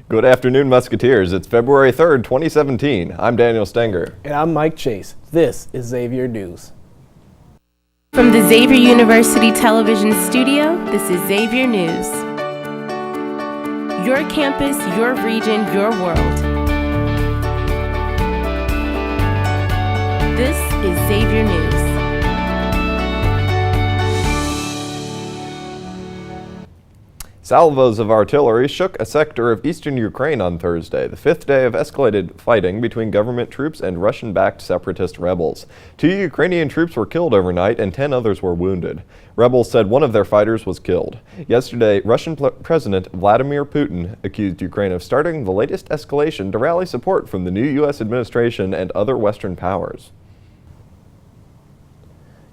Good afternoon, Musketeers. It's February 3rd, 2017. I'm Daniel Stenger. And I'm Mike Chase. This is Xavier News. From the Xavier University Television Studio, this is Xavier News. Your campus, your region, your world. This is Xavier News. Salvos of artillery shook a sector of eastern Ukraine on Thursday, the fifth day of escalated fighting between government troops and Russian-backed separatist rebels. 2 Ukrainian troops were killed overnight and 10 others were wounded. Rebels said one of their fighters was killed. Yesterday, Russian President Vladimir Putin accused Ukraine of starting the latest escalation to rally support from the new U.S. administration and other Western powers.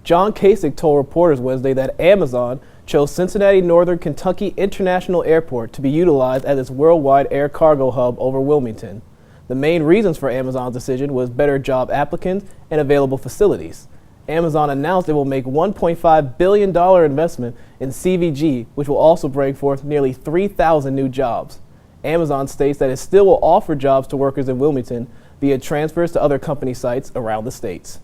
John Kasich told reporters Wednesday that Amazon chose Cincinnati Northern Kentucky International Airport to be utilized as its worldwide air cargo hub over Wilmington. The main reasons for Amazon's decision was better job applicants and available facilities. Amazon announced it will make $1.5 billion investment in CVG, which will also bring forth nearly 3,000 new jobs. Amazon states that it still will offer jobs to workers in Wilmington via transfers to other company sites around the states.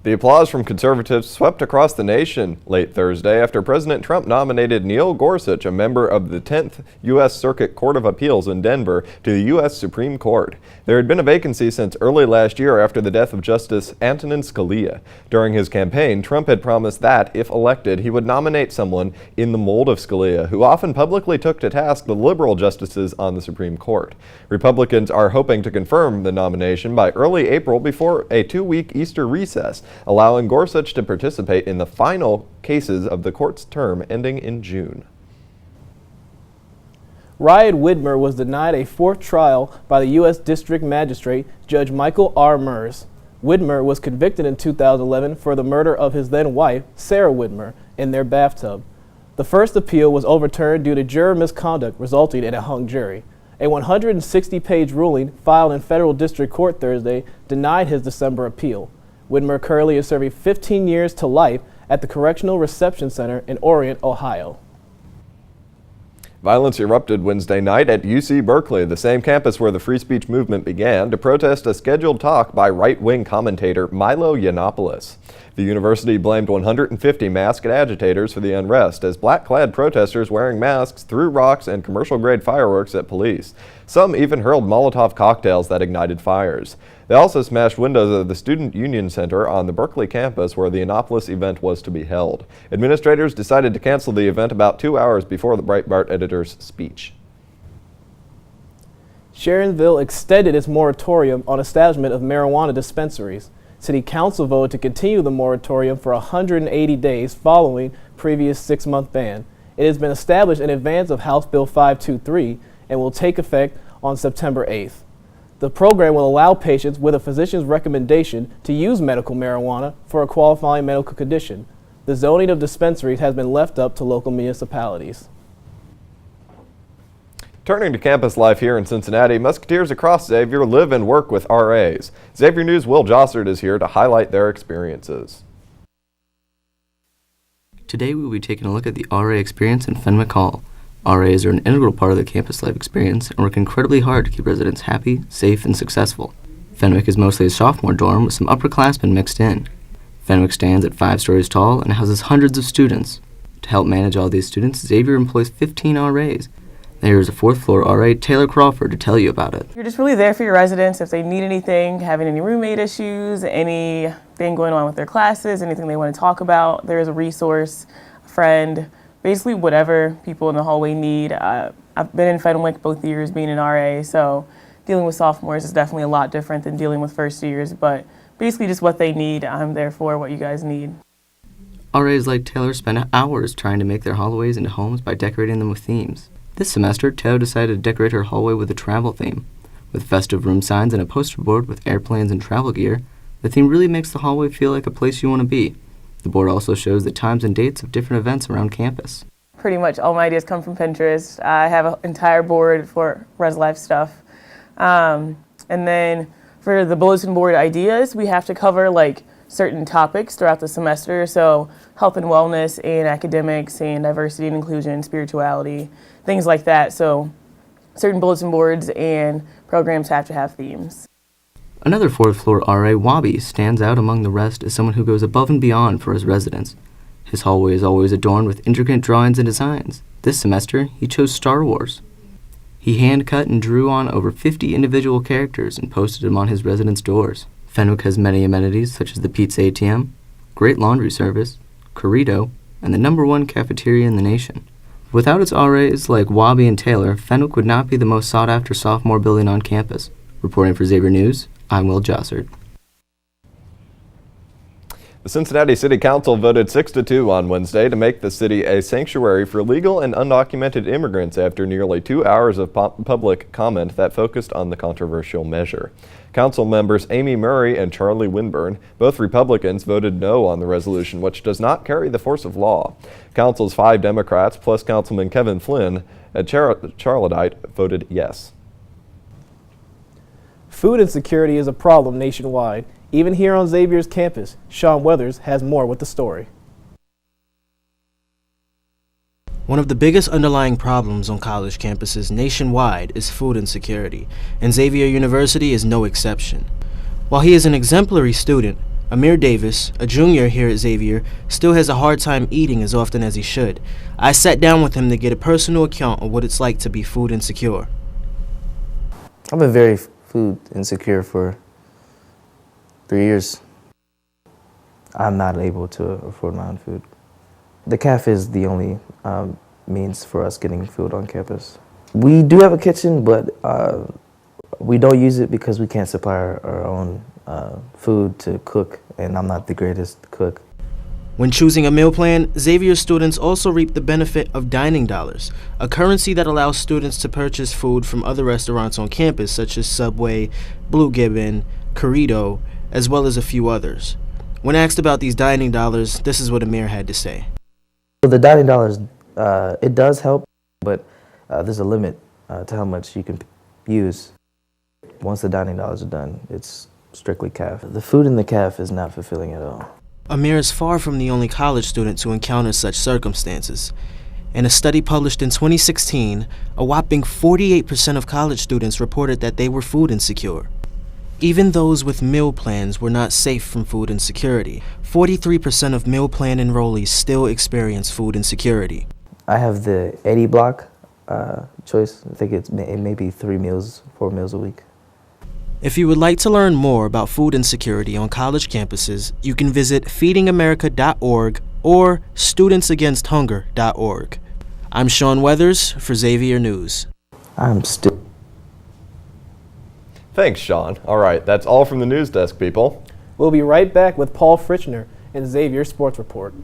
The applause from conservatives swept across the nation late Thursday after President Trump nominated Neil Gorsuch, a member of the 10th U.S. Circuit Court of Appeals in Denver, to the U.S. Supreme Court. There had been a vacancy since early last year after the death of Justice Antonin Scalia. During his campaign, Trump had promised that, if elected, he would nominate someone in the mold of Scalia, who often publicly took to task the liberal justices on the Supreme Court. Republicans are hoping to confirm the nomination by early April before a 2-week Easter recess, allowing Gorsuch to participate in the final cases of the court's term ending in June. Riot Widmer was denied a fourth trial by the U.S. District Magistrate Judge Michael R. Mers. Widmer was convicted in 2011 for the murder of his then-wife, Sarah Widmer, in their bathtub. The first appeal was overturned due to juror misconduct, resulting in a hung jury. A 160-page ruling filed in federal district court Thursday denied his December appeal. Widmer currently is serving 15 years to life at the Correctional Reception Center in Orient, Ohio. Violence erupted Wednesday night at UC Berkeley, the same campus where the free speech movement began, to protest a scheduled talk by right-wing commentator Milo Yiannopoulos. The university blamed 150 masked agitators for the unrest as black-clad protesters wearing masks threw rocks and commercial-grade fireworks at police. Some even hurled Molotov cocktails that ignited fires. They also smashed windows of the Student Union Center on the Berkeley campus where the Yiannopoulos event was to be held. Administrators decided to cancel the event about 2 hours before the Breitbart editor's speech. Sharonville extended its moratorium on establishment of marijuana dispensaries. City Council voted to continue the moratorium for 180 days following previous 6-month ban. It has been established in advance of House Bill 523 and will take effect on September 8th. The program will allow patients with a physician's recommendation to use medical marijuana for a qualifying medical condition. The zoning of dispensaries has been left up to local municipalities. Turning to campus life here in Cincinnati, Musketeers across Xavier live and work with RAs. Xavier News' Will Jossard is here to highlight their experiences. Today we will be taking a look at the RA experience in Fenwick Hall. RAs are an integral part of the campus life experience and work incredibly hard to keep residents happy, safe, and successful. Fenwick is mostly a sophomore dorm with some upperclassmen mixed in. Fenwick stands at 5 stories tall and houses hundreds of students. To help manage all these students, Xavier employs 15 RAs. Here is a 4th floor RA, Taylor Crawford, to tell you about it. You're just really there for your residents if they need anything, having any roommate issues, anything going on with their classes, anything they want to talk about. There is a resource, a friend, basically whatever people in the hallway need. I've been in Fenwick both years being an RA, so dealing with sophomores is definitely a lot different than dealing with first years, but basically just what they need, I'm there for what you guys need. RAs like Taylor spend hours trying to make their hallways into homes by decorating them with themes. This semester, Taylor decided to decorate her hallway with a travel theme. With festive room signs and a poster board with airplanes and travel gear, the theme really makes the hallway feel like a place you want to be. The board also shows the times and dates of different events around campus. Pretty much all my ideas come from Pinterest. I have an entire board for Res Life stuff. And then for the bulletin board ideas, we have to cover like certain topics throughout the semester. So health and wellness and academics and diversity and inclusion, spirituality, things like that. So certain bulletin boards and programs have to have themes. Another fourth-floor RA, Wabi, stands out among the rest as someone who goes above and beyond for his residents. His hallway is always adorned with intricate drawings and designs. This semester, he chose Star Wars. He hand-cut and drew on over 50 individual characters and posted them on his residents' doors. Fenwick has many amenities such as the pizza ATM, great laundry service, Corrido, and the #1 cafeteria in the nation. Without its RAs like Wabi and Taylor, Fenwick would not be the most sought-after sophomore building on campus. Reporting for Xavier News, I'm Will Jossard. The Cincinnati City Council voted 6-2 on Wednesday to make the city a sanctuary for legal and undocumented immigrants after nearly 2 hours of public comment that focused on the controversial measure. Council members Amy Murray and Charlie Winburn, both Republicans, voted no on the resolution, which does not carry the force of law. Council's 5 Democrats, plus Councilman Kevin Flynn, a Charlottite, voted yes. Food insecurity is a problem nationwide. Even here on Xavier's campus, Sean Weathers has more with the story. One of the biggest underlying problems on college campuses nationwide is food insecurity, and Xavier University is no exception. While he is an exemplary student, Amir Davis, a junior here at Xavier, still has a hard time eating as often as he should. I sat down with him to get a personal account of what it's like to be food insecure. I've been very food insecure for 3 years. I'm not able to afford my own food. The cafe is the only means for us getting food on campus. We do have a kitchen, but we don't use it because we can't supply our own food to cook, and I'm not the greatest cook. When choosing a meal plan, Xavier students also reap the benefit of dining dollars, a currency that allows students to purchase food from other restaurants on campus such as Subway, Blue Gibbon, Corrido, as well as a few others. When asked about these dining dollars, this is what Amir had to say. So the dining dollars, it does help, but there's a limit to how much you can use. Once the dining dollars are done, it's strictly CAF. The food in the CAF is not fulfilling at all. Amir is far from the only college student to encounter such circumstances. In a study published in 2016, a whopping 48% of college students reported that they were food insecure. Even those with meal plans were not safe from food insecurity. 43% of meal plan enrollees still experience food insecurity. I have the 80 block choice. I think it may be 4 meals a week. If you would like to learn more about food insecurity on college campuses, you can visit feedingamerica.org or studentsagainsthunger.org. I'm Sean Weathers for Xavier News. Thanks, Sean. All right, that's all from the news desk, people. We'll be right back with Paul Fritchner and Xavier Sports Report.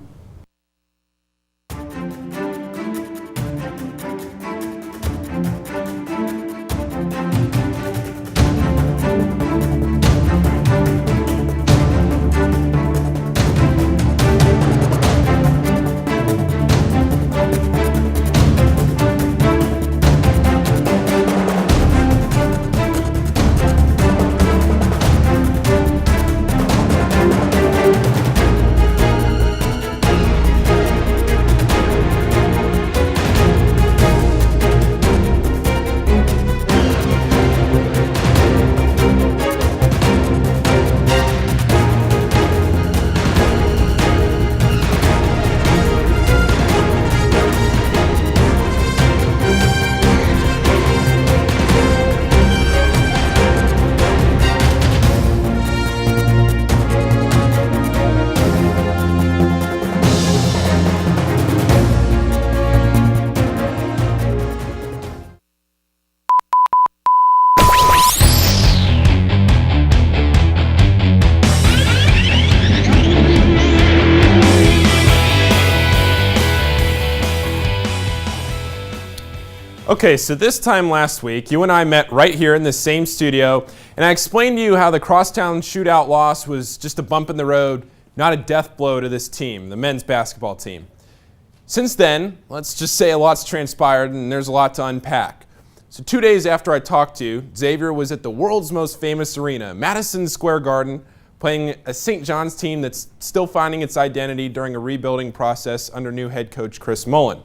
Okay, so this time last week, you and I met right here in the same studio, and I explained to you how the crosstown shootout loss was just a bump in the road, not a death blow to this team, the men's basketball team. Since then, let's just say a lot's transpired and there's a lot to unpack. So 2 days after I talked to you, Xavier was at the world's most famous arena, Madison Square Garden, playing a St. John's team that's still finding its identity during a rebuilding process under new head coach Chris Mullen.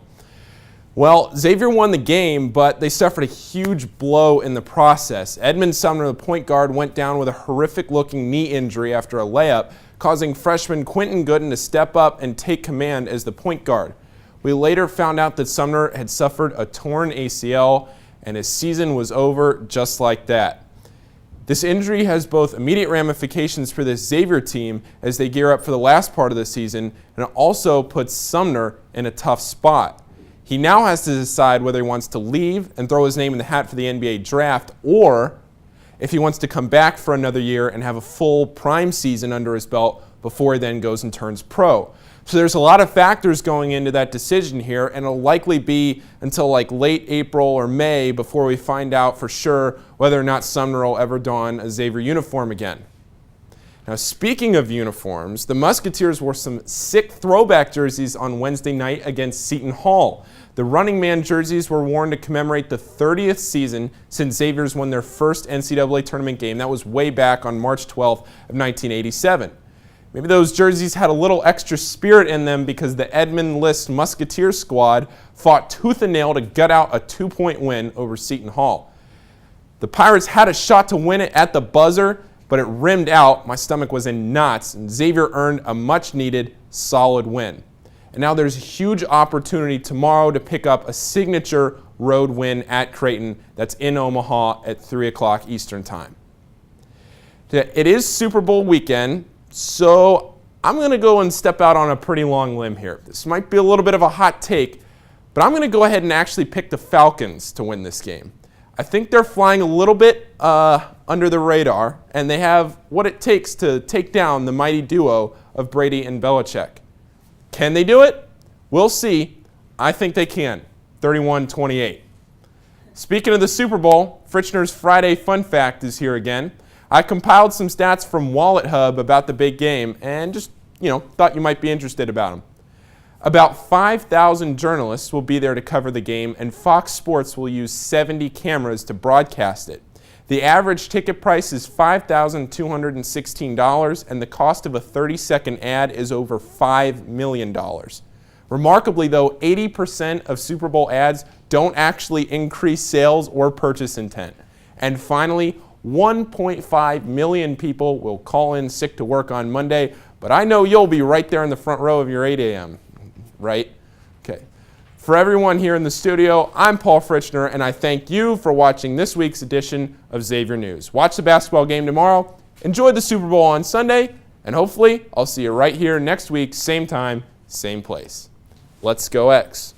Well, Xavier won the game, but they suffered a huge blow in the process. Edmund Sumner, the point guard, went down with a horrific-looking knee injury after a layup, causing freshman Quentin Gooden to step up and take command as the point guard. We later found out that Sumner had suffered a torn ACL, and his season was over just like that. This injury has both immediate ramifications for this Xavier team as they gear up for the last part of the season, and it also puts Sumner in a tough spot. He now has to decide whether he wants to leave and throw his name in the hat for the NBA draft, or if he wants to come back for another year and have a full prime season under his belt before he then goes and turns pro. So there's a lot of factors going into that decision here, and it'll likely be until like late April or May before we find out for sure whether or not Sumner will ever don a Xavier uniform again. Now, speaking of uniforms, the Musketeers wore some sick throwback jerseys on Wednesday night against Seton Hall. The Running Man jerseys were worn to commemorate the 30th season since Xavier's won their first NCAA tournament game. That was way back on March 12th of 1987. Maybe those jerseys had a little extra spirit in them because the Edmund List Musketeer squad fought tooth and nail to gut out a 2-point win over Seton Hall. The Pirates had a shot to win it at the buzzer, but it rimmed out. My stomach was in knots, and Xavier earned a much-needed, solid win. And now there's a huge opportunity tomorrow to pick up a signature road win at Creighton that's in Omaha at 3 o'clock Eastern Time. It is Super Bowl weekend, so I'm going to go and step out on a pretty long limb here. This might be a little bit of a hot take, but I'm going to go ahead and actually pick the Falcons to win this game. I think they're flying a little bit under the radar, and they have what it takes to take down the mighty duo of Brady and Belichick. Can they do it? We'll see. I think they can. 31-28. Speaking of the Super Bowl, Fritzner's Friday Fun Fact is here again. I compiled some stats from Wallet Hub about the big game and just, thought you might be interested about them. About 5,000 journalists will be there to cover the game, and Fox Sports will use 70 cameras to broadcast it. The average ticket price is $5,216, and the cost of a 30-second ad is over $5 million. Remarkably, though, 80% of Super Bowl ads don't actually increase sales or purchase intent. And finally, 1.5 million people will call in sick to work on Monday, but I know you'll be right there in the front row of your 8 a.m., right? Okay. For everyone here in the studio, I'm Paul Fritzner, and I thank you for watching this week's edition of Xavier News. Watch the basketball game tomorrow, enjoy the Super Bowl on Sunday, and hopefully I'll see you right here next week, same time, same place. Let's go X.